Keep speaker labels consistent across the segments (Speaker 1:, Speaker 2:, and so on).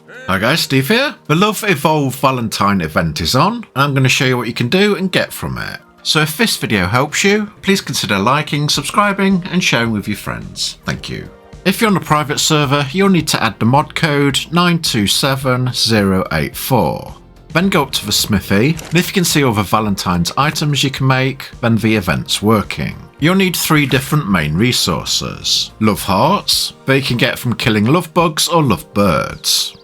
Speaker 1: Hi guys, Steve here. The Love Evolve Valentine event is on, and I'm going to show you what you can do and get from it. So if this video helps you, please consider liking, subscribing and sharing with your friends. Thank you. If you're on a private server, you'll need to add the mod code 927084. Then go up to the smithy, and if you can see all the Valentine's items you can make, then the event's working. You'll need 3 different main resources. Love hearts, that you can get from killing love bugs or love birds.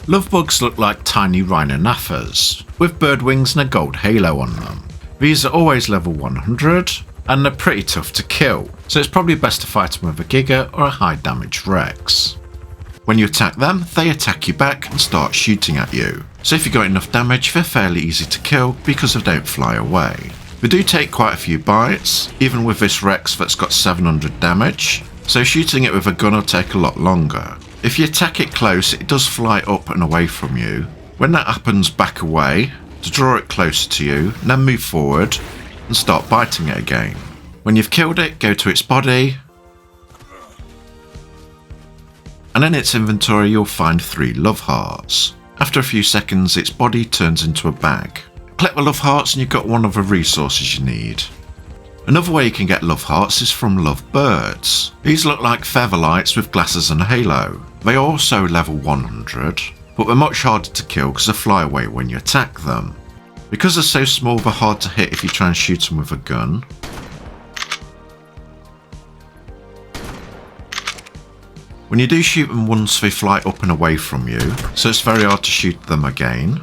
Speaker 1: Love bugs look like tiny rhinonaphers, with bird wings and a gold halo on them. These are always level 100, and they're pretty tough to kill, so it's probably best to fight them with a Giga or a high damage Rex. When you attack them, they attack you back and start shooting at you. So if you got enough damage, they're fairly easy to kill because they don't fly away. They do take quite a few bites, even with this Rex that's got 700 damage, so shooting it with a gun will take a lot longer. If you attack it close, it does fly up and away from you. When that happens, back away, to draw it closer to you, and then move forward and start biting it again. When you've killed it, go to its body, and in its inventory you'll find 3 love hearts. After a few seconds, its body turns into a bag. Collect the love hearts and you've got one of the resources you need. Another way you can get love hearts is from love birds. These look like featherlights with glasses and a halo. They are also level 100, but they're much harder to kill because they fly away when you attack them. Because they're so small, they're hard to hit if you try and shoot them with a gun. When you do shoot them once, they fly up and away from you, so it's very hard to shoot them again.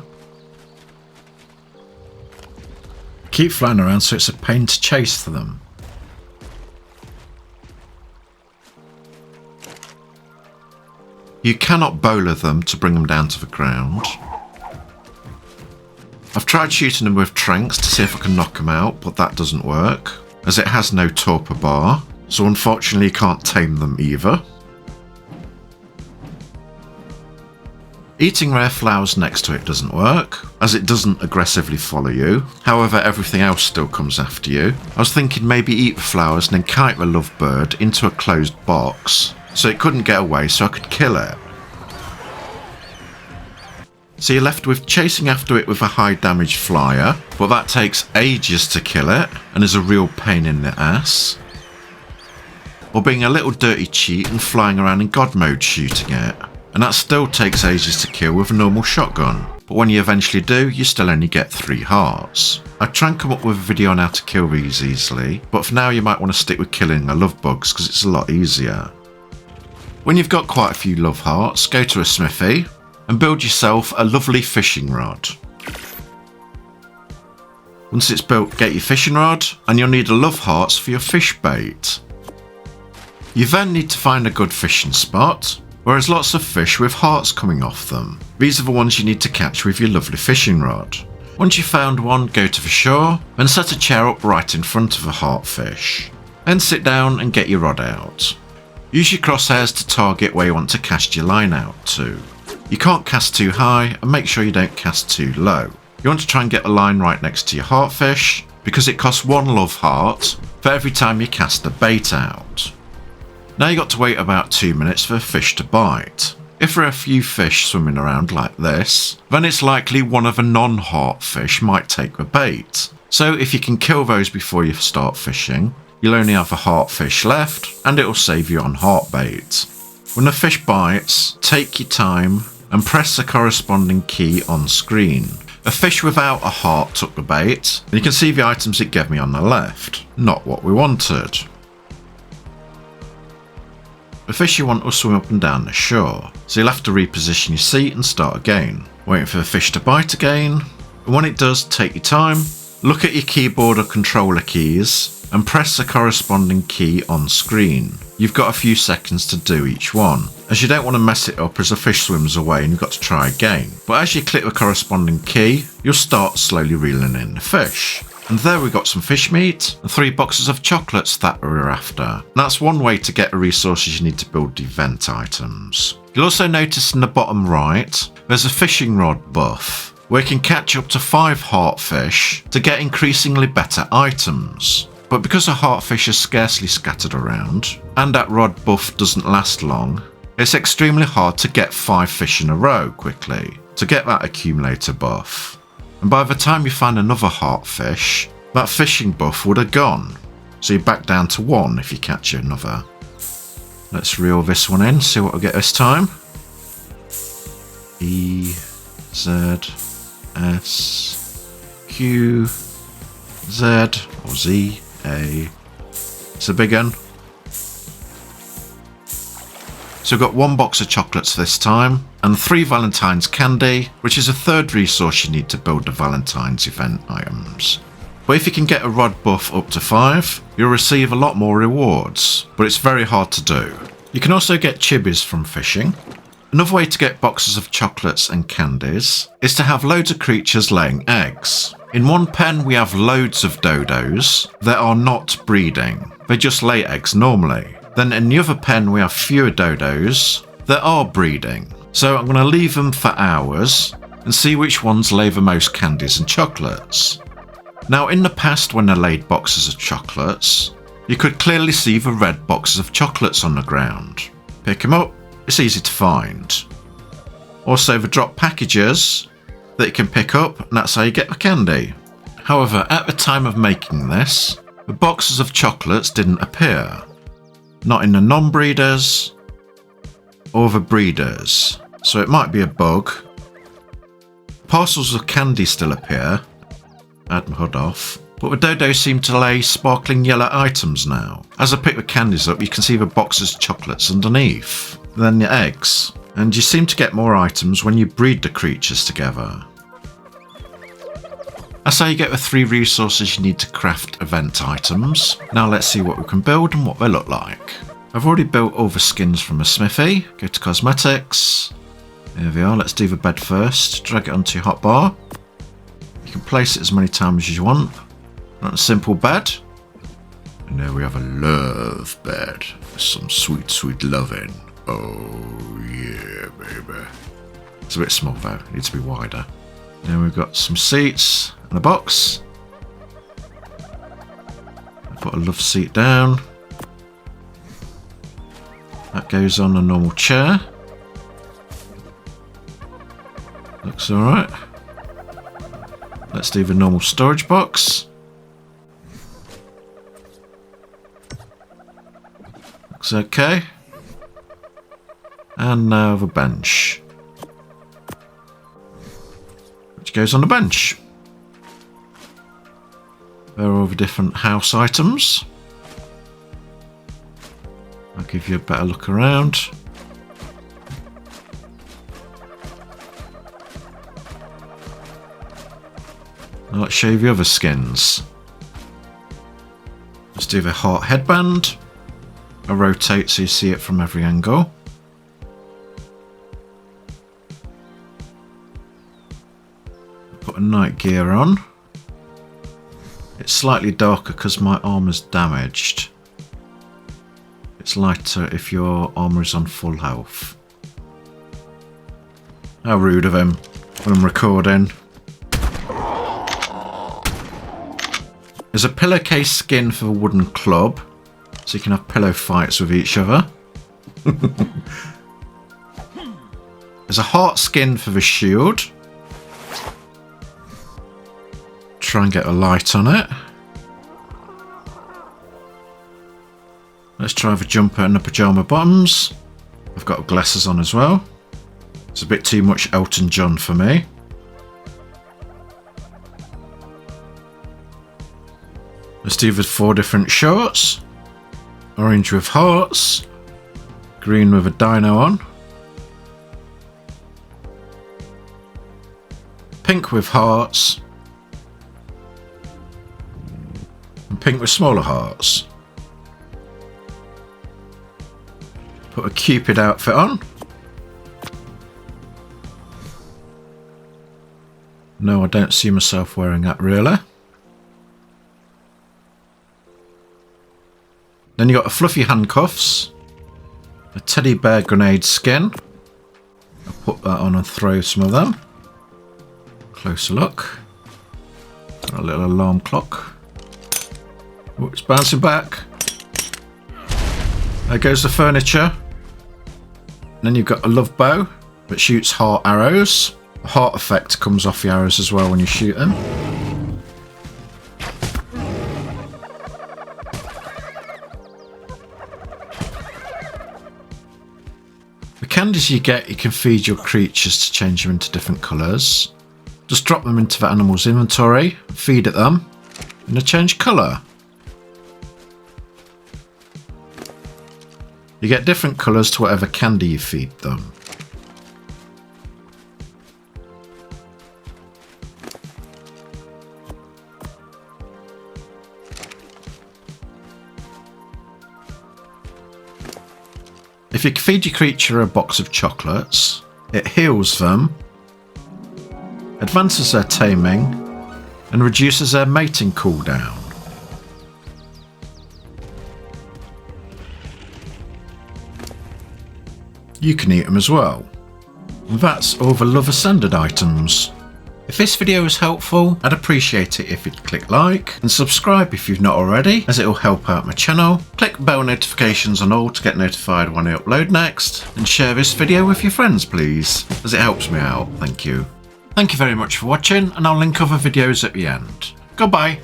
Speaker 1: Keep flying around, so it's a pain to chase them. You cannot bowler them to bring them down to the ground. I've tried shooting them with tranks to see if I can knock them out, but that doesn't work, as it has no torpor bar, so unfortunately you can't tame them either. Eating rare flowers next to it doesn't work, as it doesn't aggressively follow you. However, everything else still comes after you. I was thinking maybe eat the flowers and then kite the lovebird into a closed box, so it couldn't get away, so I could kill it. So you're left with chasing after it with a high damage flyer, but that takes ages to kill it, and is a real pain in the ass. Or being a little dirty cheat and flying around in God mode shooting it. And that still takes ages to kill with a normal shotgun, but when you eventually do, you still only get 3 hearts. I'd try and come up with a video on how to kill these easily, but for now you might want to stick with killing the love bugs because it's a lot easier. When you've got quite a few love hearts, go to a smithy and build yourself a lovely fishing rod. Once it's built, get your fishing rod, and you'll need a love hearts for your fish bait. You then need to find a good fishing spot, where there's lots of fish with hearts coming off them. These are the ones you need to catch with your lovely fishing rod. Once you've found one, go to the shore and set a chair up right in front of the heart fish. Then sit down and get your rod out. Use your crosshairs to target where you want to cast your line out to. You can't cast too high, and make sure you don't cast too low. You want to try and get the line right next to your heart fish, because it costs 1 love heart for every time you cast the bait out. Now you got to wait about 2 minutes for a fish to bite. If there are a few fish swimming around like this, then it's likely one of the non-heart fish might take the bait. So if you can kill those before you start fishing, you'll only have a heart fish left, and it will save you on heart bait. When the fish bites, take your time and press the corresponding key on screen. A fish without a heart took the bait, and you can see the items it gave me on the left. Not what we wanted. The fish you want will swim up and down the shore, so you'll have to reposition your seat and start again. Waiting for the fish to bite again, and when it does, take your time, look at your keyboard or controller keys, and press the corresponding key on screen. You've got a few seconds to do each one, as you don't want to mess it up as the fish swims away and you've got to try again. But as you click the corresponding key, you'll start slowly reeling in the fish. And there we got some fish meat and 3 boxes of chocolates that we were after. And that's one way to get the resources you need to build the event items. You'll also notice in the bottom right, there's a fishing rod buff, where you can catch up to 5 heartfish to get increasingly better items. But because a heartfish is scarcely scattered around, and that rod buff doesn't last long, It's extremely hard to get 5 fish in a row quickly to get that accumulator buff. And by the time you find another heart fish, that fishing buff would have gone. So you're back down to 1 if you catch another. Let's reel this one in, see what we get this time. E, Z, S, Q, Z, or Z, A. It's a big one. So we've got 1 box of chocolates this time, and 3 Valentine's candy, which is a 3rd resource you need to build the Valentine's event items. But if you can get a rod buff up to 5, you'll receive a lot more rewards, but it's very hard to do. You can also get chibis from fishing. Another way to get boxes of chocolates and candies is to have loads of creatures laying eggs. In one pen we have loads of dodos that are not breeding, they just lay eggs normally. Then in the other pen we have fewer dodos that are breeding. So I'm going to leave them for hours and see which ones lay the most candies and chocolates. Now in the past when they laid boxes of chocolates, you could clearly see the red boxes of chocolates on the ground. Pick them up, it's easy to find. Also they drop packages that you can pick up, and that's how you get the candy. However, at the time of making this, the boxes of chocolates didn't appear. Not in the non-breeders or the breeders, so it might be a bug. Parcels of candy still appear. Add my hood off. But the dodos seem to lay sparkling yellow items now. As I pick the candies up, you can see the boxes of chocolates underneath. Then the eggs. And you seem to get more items when you breed the creatures together. That's how you get the 3 resources you need to craft event items. Now let's see what we can build and what they look like. I've already built all the skins from a smithy. Go to cosmetics. There we are, let's do the bed first. Drag it onto your hotbar. You can place it as many times as you want. Not a simple bed. And there we have a love bed. Some sweet, sweet loving. Oh yeah, baby. It's a bit small though, it needs to be wider. Then we've got some seats and a box. Put a love seat down. That goes on a normal chair. Looks alright. Let's do the normal storage box. Looks okay. And now the bench, which goes on the bench. There are all the different house items. I'll give you a better look around. Now let's show you the other skins. Let's do the heart headband. I'll rotate so you see it from every angle. Put a night gear on. It's slightly darker because my armour's damaged. It's lighter if your armour is on full health. How rude of him when I'm recording. There's a pillowcase skin for the wooden club, so you can have pillow fights with each other. There's a heart skin for the shield. Try and get a light on it. Let's try the jumper and the pyjama bottoms. I've got glasses on as well. It's a bit too much Elton John for me. Let's do the 4 different shorts. Orange with hearts. Green with a dino on. Pink with hearts. And pink with smaller hearts. Put a Cupid outfit on. No, I don't see myself wearing that really. Then you got a fluffy handcuffs, a teddy bear grenade skin. I'll put that on and throw some of them. Closer look. A little alarm clock. Oh, it's bouncing back. There goes the furniture. Then you've got a love bow that shoots heart arrows. The heart effect comes off the arrows as well when you shoot them. The candies you get, you can feed your creatures to change them into different colours. Just drop them into the animal's inventory, feed it them, and they change colour. You get different colours to whatever candy you feed them. If you feed your creature a box of chocolates, it heals them, advances their taming, and reduces their mating cooldown. You can eat them as well. And that's all the Love Ascended items. If this video was helpful, I'd appreciate it if you'd click like and subscribe if you've not already, as it will help out my channel. Click bell notifications on all to get notified when I upload next, and share this video with your friends please, as it helps me out. Thank you. Thank you very much for watching, and I'll link other videos at the end. Goodbye.